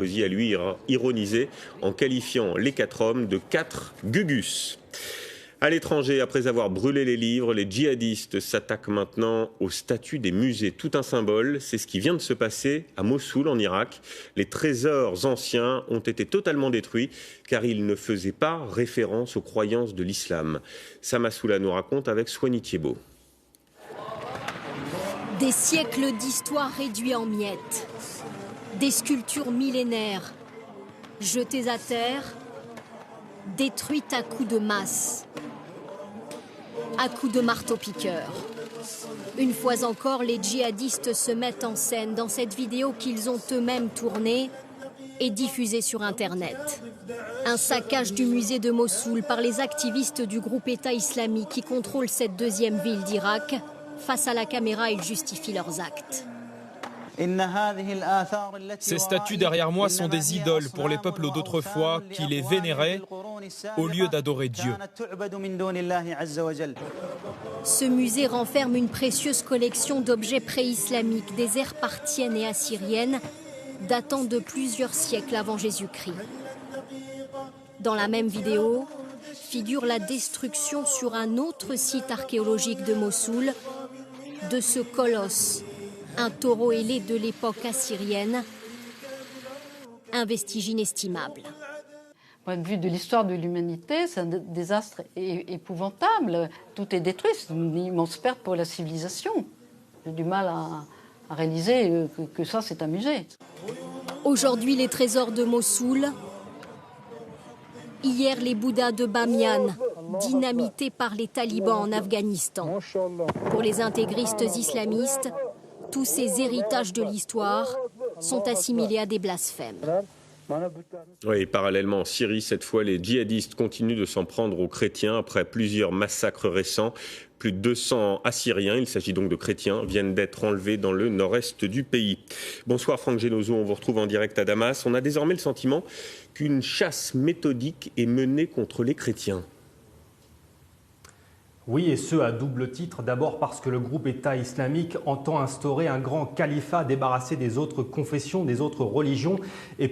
Sarkozy a lui ironisé en qualifiant les 4 hommes de 4 gugus. À l'étranger, après avoir brûlé les livres, les djihadistes s'attaquent maintenant au statut des musées. Tout un symbole, c'est ce qui vient de se passer à Mossoul, en Irak. Les trésors anciens ont été totalement détruits car ils ne faisaient pas référence aux croyances de l'islam. Sama Soula nous raconte avec Soigny Thiebaud. Des siècles d'histoire réduits en miettes. Des sculptures millénaires jetées à terre, détruites à coups de masse, à coups de marteau-piqueur. Une fois encore, les djihadistes se mettent en scène dans cette vidéo qu'ils ont eux-mêmes tournée et diffusée sur Internet. Un saccage du musée de Mossoul par les activistes du groupe État islamique qui contrôle cette deuxième ville d'Irak. Face à la caméra, ils justifient leurs actes. Ces statues derrière moi sont des idoles pour les peuples d'autrefois qui les vénéraient au lieu d'adorer Dieu. Ce musée renferme une précieuse collection d'objets pré-islamiques des ères parthiennes et assyriennes datant de plusieurs siècles avant Jésus-Christ. Dans la même vidéo figure la destruction sur un autre site archéologique de Mossoul de ce colosse, un taureau ailé de l'époque assyrienne, un vestige inestimable. Point de vue de l'histoire de l'humanité, c'est un désastre épouvantable. Tout est détruit, c'est une immense perte pour la civilisation. J'ai du mal à réaliser que ça, c'est un musée. Aujourd'hui, les trésors de Mossoul. Hier, les Bouddhas de Bamiyan, dynamités par les talibans en Afghanistan. Pour les intégristes islamistes, tous ces héritages de l'histoire sont assimilés à des blasphèmes. Oui, parallèlement en Syrie, cette fois, les djihadistes continuent de s'en prendre aux chrétiens après plusieurs massacres récents. Plus de 200 Assyriens, il s'agit donc de chrétiens, viennent d'être enlevés dans le nord-est du pays. Bonsoir Franck Genozo, on vous retrouve en direct à Damas. On a désormais le sentiment qu'une chasse méthodique est menée contre les chrétiens. Oui, et ce à double titre. D'abord parce que le groupe État islamique entend instaurer un grand califat débarrassé des autres confessions, des autres religions. Et puis